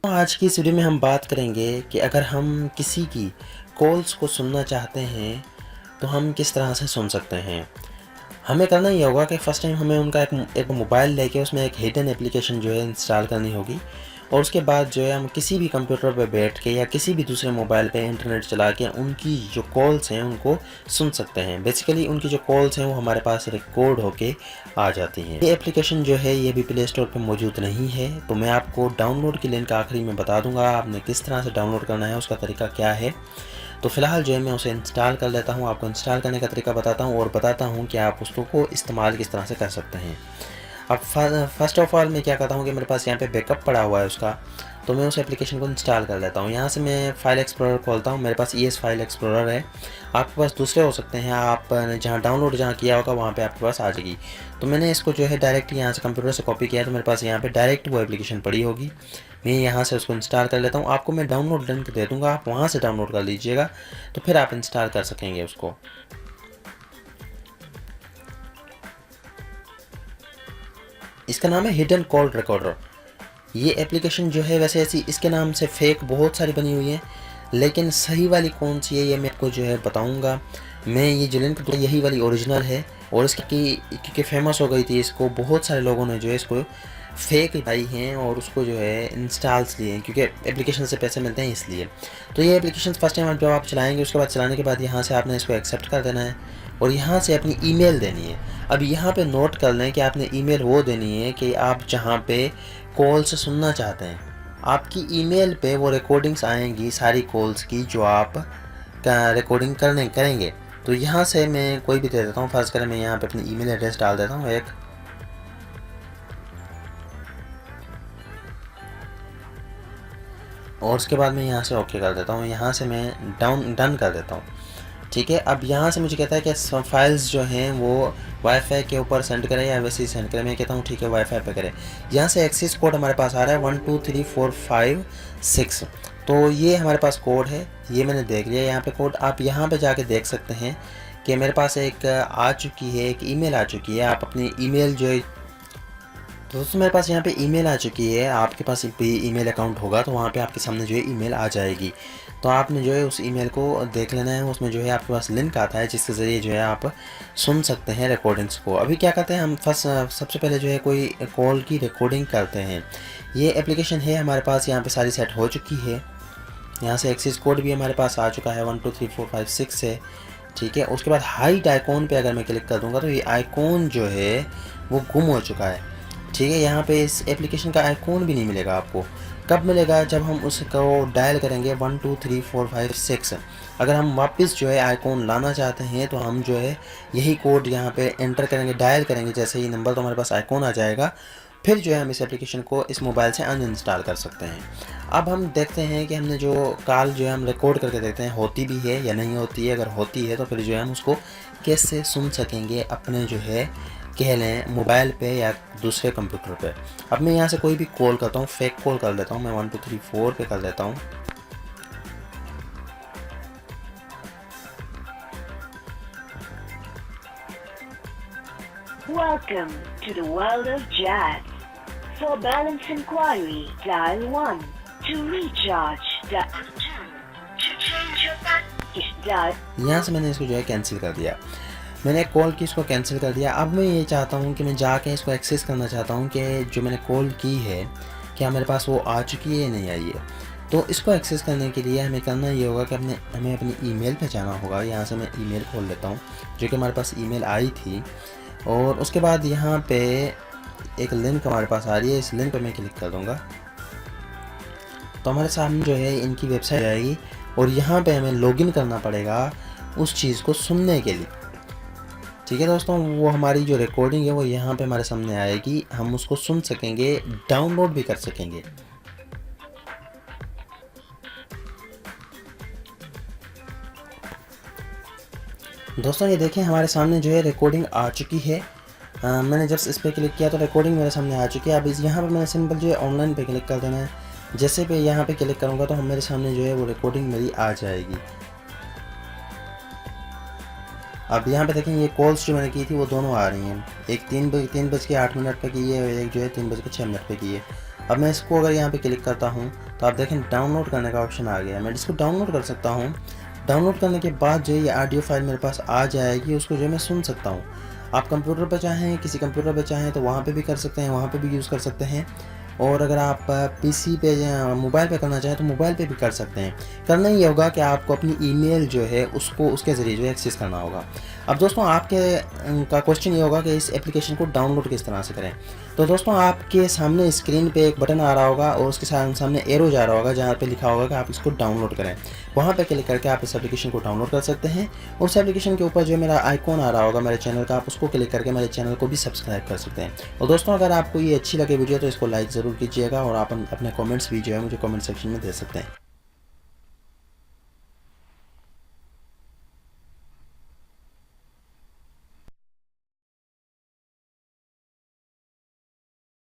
तो आज की इस वीडियो में हम बात करेंगे कि अगर हम किसी की कॉल्स को सुनना चाहते हैं तो हम किस तरह से सुन सकते हैं। हमें करना ये होगा कि फ़र्स्ट टाइम हमें उनका एक मोबाइल लेके उसमें एक हिडन एप्लीकेशन जो है इंस्टॉल करनी होगी और उसके बाद जो है हम किसी भी कंप्यूटर पर बैठ के या किसी भी दूसरे मोबाइल पे इंटरनेट चला के उनकी जो कॉल्स हैं उनको सुन सकते हैं। बेसिकली उनकी जो कॉल्स हैं वो हमारे पास रिकॉर्ड होके आ जाती हैं। ये एप्लीकेशन जो है ये भी प्ले स्टोर पर मौजूद नहीं है, तो मैं आपको डाउनलोड की लिंक आखिरी में बता दूंगा आपने किस तरह से डाउनलोड करना है, उसका तरीका क्या है। तो फ़िलहाल जो है मैं उसे इंस्टॉल कर लेता हूँ, आपको इंस्टॉल करने का तरीका बताता हूँ और बताता हूँ कि आप उसको इस्तेमाल किस तरह से कर सकते हैं। अब फ़र्स्ट ऑफ़ ऑल मैं क्या करता हूँ कि मेरे पास यहाँ पे बैकअप पड़ा हुआ है उसका, तो मैं उस एप्लीकेशन को इंस्टॉल कर लेता हूँ। यहाँ से मैं फ़ाइल एक्सप्लोरर खोलता हूँ, मेरे पास ES फाइल एक्सप्लोरर है, आपके पास दूसरे हो सकते हैं, आप जहाँ डाउनलोड किया होगा वहाँ पे आपके पास आ जाएगी। तो मैंने इसको जो है डायरेक्ट यहाँ से कंप्यूटर से कॉपी किया, तो मेरे पास यहाँ पे डायरेक्ट वो एप्लीकेशन पड़ी होगी। मैं यहाँ से उसको इंस्टॉल कर लेता हूँ, आपको मैं डाउनलोड लिंक दे दूँगा, आप वहाँ से डाउनलोड कर लीजिएगा, तो फिर आप इंस्टॉल कर सकेंगे उसको। इसका नाम है हिडन कॉल रिकॉर्डर। ये एप्लीकेशन जो है वैसे ऐसी इसके नाम से फ़ेक बहुत सारी बनी हुई है, लेकिन सही वाली कौन सी है ये मैं आपको जो है बताऊंगा। मैं ये जो लिंक दूँ यही वाली ओरिजिनल है और इसकी क्योंकि फ़ेमस हो गई थी, इसको बहुत सारे लोगों ने जो है इसको फ़ेक पाई हैं और उसको जो है इंस्टॉल्स लिए हैं क्योंकि एप्लीकेशन से पैसे मिलते हैं इसलिए। तो ये एप्लीकेशन फर्स्ट टाइम जब आप चलाएंगे उसके बाद चलाने के बाद यहाँ से आपने इसको एक्सेप्ट कर देना है और यहाँ से अपनी ईमेल देनी है। अब यहाँ पे नोट कर लें कि आपने ईमेल वो देनी है कि आप जहाँ पे कॉल्स सुनना चाहते हैं, आपकी ईमेल पे वो रिकॉर्डिंग्स आएंगी सारी कॉल्स की जो आप रिकॉर्डिंग करेंगे। तो यहाँ से मैं कोई भी दे देता हूँ, फर्ज करें मैं यहाँ पे अपनी ईमेल एड्रेस डाल देता हूँ एक, और उसके बाद मैं यहाँ से ओके कर देता हूँ, यहाँ से मैं डन कर देता हूँ। ठीक है, अब यहाँ से मुझे कहता है कि फाइल्स जो हैं वो वाईफाई के ऊपर सेंड करें या वैसे ही सेंड करें। मैं कहता हूँ ठीक है वाईफाई पे करें। यहाँ से एक्सेस कोड हमारे पास आ रहा है 1 2 3 4 5 6, तो ये हमारे पास कोड है, ये मैंने देख लिया यहाँ पे कोड। आप यहाँ पे जाके देख सकते हैं कि मेरे पास एक आ चुकी है, एक ईमेल आ चुकी है। आप अपनी ईमेल जो है, तो दोस्तों मेरे पास यहाँ पे ईमेल आ चुकी है, आपके पास भी ईमेल अकाउंट होगा तो वहाँ पे आपके सामने जो है ईमेल आ जाएगी। तो आपने जो है उस ईमेल को देख लेना है, उसमें जो है आपके पास लिंक आता है जिसके ज़रिए जो है आप सुन सकते हैं रिकॉर्डिंग्स को। अभी क्या करते हैं हम सबसे पहले जो है कोई कॉल की रिकॉर्डिंग करते हैं। ये एप्लीकेशन है हमारे पास यहाँ पर सारी सेट हो चुकी है, यहाँ से एक्सेस कोड भी हमारे पास आ चुका है 1 2 3 4 5 6 से। ठीक है, उसके बाद हाइड आइकॉन पे अगर मैं क्लिक कर दूंगा तो ये आइकॉन जो है वो गुम हो चुका है। ठीक है, यहाँ पे इस एप्लीकेशन का आइकॉन भी नहीं मिलेगा आपको। कब मिलेगा? जब हम उसको डायल करेंगे 1 2 3 4 5 6। अगर हम वापस जो है आइकॉन लाना चाहते हैं तो हम जो है यही कोड यहाँ पे एंटर करेंगे, डायल करेंगे जैसे ही नंबर, तो हमारे पास आइकॉन आ जाएगा। फिर जो है हम इस एप्लीकेशन को इस मोबाइल से अनइंस्टॉल कर सकते हैं। अब हम देखते हैं कि हमने जो कॉल जो है हम रिकॉर्ड करके देखते हैं होती भी है या नहीं होती है। अगर होती है तो फिर जो है हम उसको कैसे सुन सकेंगे अपने जो है कह लें मोबाइल पे या दूसरे कंप्यूटर पे। अब मैं यहाँ से कोई भी कॉल करता हूँ, फेक कॉल कर देता हूँ, मैं 1 2 3 4 पे कर देता हूँ। Welcome to the world of jazz. For balance inquiry, dial 1. To recharge, dial 2. To change your package, dial. यहाँ से मैंने इसको जो है कैंसिल कर दिया, मैंने कॉल की इसको कैंसिल कर दिया। अब मैं ये चाहता हूँ कि मैं जाके इसको एक्सेस करना चाहता हूँ कि जो मैंने कॉल की है क्या मेरे पास वो आ चुकी है या नहीं आई है। तो इसको एक्सेस करने के लिए हमें करना ये होगा कि हमें अपनी ईमेल पे जाना होगा। यहाँ से मैं ईमेल खोल लेता हूँ जो कि हमारे पास ईमेल आई थी, और उसके बाद यहाँ पे एक लिंक हमारे पास आ रही है, इस लिंक पे मैं क्लिक कर दूँगा तो हमारे सामने जो है इनकी वेबसाइट आएगी और यहाँ पे हमें लॉगिन करना पड़ेगा उस चीज़ को सुनने के लिए। ठीक है दोस्तों, वो हमारी जो रिकॉर्डिंग है वो यहाँ पे हमारे सामने आएगी, हम उसको सुन सकेंगे, डाउनलोड भी कर सकेंगे। दोस्तों ये देखें हमारे सामने जो है रिकॉर्डिंग आ चुकी है। मैंने जब इस पर क्लिक किया तो रिकॉर्डिंग मेरे सामने आ चुकी है। अब इस यहाँ पर मैंने सिंपल जो है ऑनलाइन पे क्लिक कर देना है। जैसे पे यहाँ पे क्लिक करूँगा तो मेरे सामने जो है वो रिकॉर्डिंग मेरी आ जाएगी। अब यहाँ पे देखें ये कॉल्स जो मैंने की थी वो दोनों आ रही हैं, एक 3 बज के 8 मिनट पे की है और एक जो है 3 बज के 6 मिनट पे की है। अब मैं इसको अगर यहाँ पे क्लिक करता हूँ तो आप देखें डाउनलोड करने का ऑप्शन आ गया। मैं इसको डाउनलोड कर सकता हूँ। डाउनलोड करने के बाद जो ये ऑडियो फाइल मेरे पास आ जाएगी, उसको जो मैं सुन सकता हूँ। आप कंप्यूटर पर चाहें, किसी कंप्यूटर पर चाहें तो वहाँ पे भी कर सकते हैं, वहाँ पे भी यूज़ कर सकते हैं। और अगर आप पीसी पे या मोबाइल पे करना चाहें तो मोबाइल पे भी कर सकते हैं। करना ये होगा कि आपको अपनी ईमेल जो है उसको उसके ज़रिए जो है एक्सेस करना होगा। अब दोस्तों आपके का क्वेश्चन ये होगा कि इस एप्लीकेशन को डाउनलोड किस तरह से करें। तो दोस्तों आपके सामने स्क्रीन पे एक बटन आ रहा होगा और उसके सामने एरो जा रहा होगा जहाँ पे लिखा होगा कि आप इसको डाउनलोड करें। वहाँ पे क्लिक करके आप इस एप्लीकेशन को डाउनलोड कर सकते हैं। और उस एप्लीकेशन के ऊपर जो मेरा आइकॉन आ रहा होगा मेरे चैनल का, आप उसको क्लिक करके मेरे चैनल को भी सब्सक्राइब कर सकते हैं। और दोस्तों अगर आपको ये अच्छी लगे वीडियो तो इसको लाइक ज़रूर कीजिएगा और आप अपने कमेंट्स भी जो है मुझे कमेंट सेक्शन में दे सकते हैं।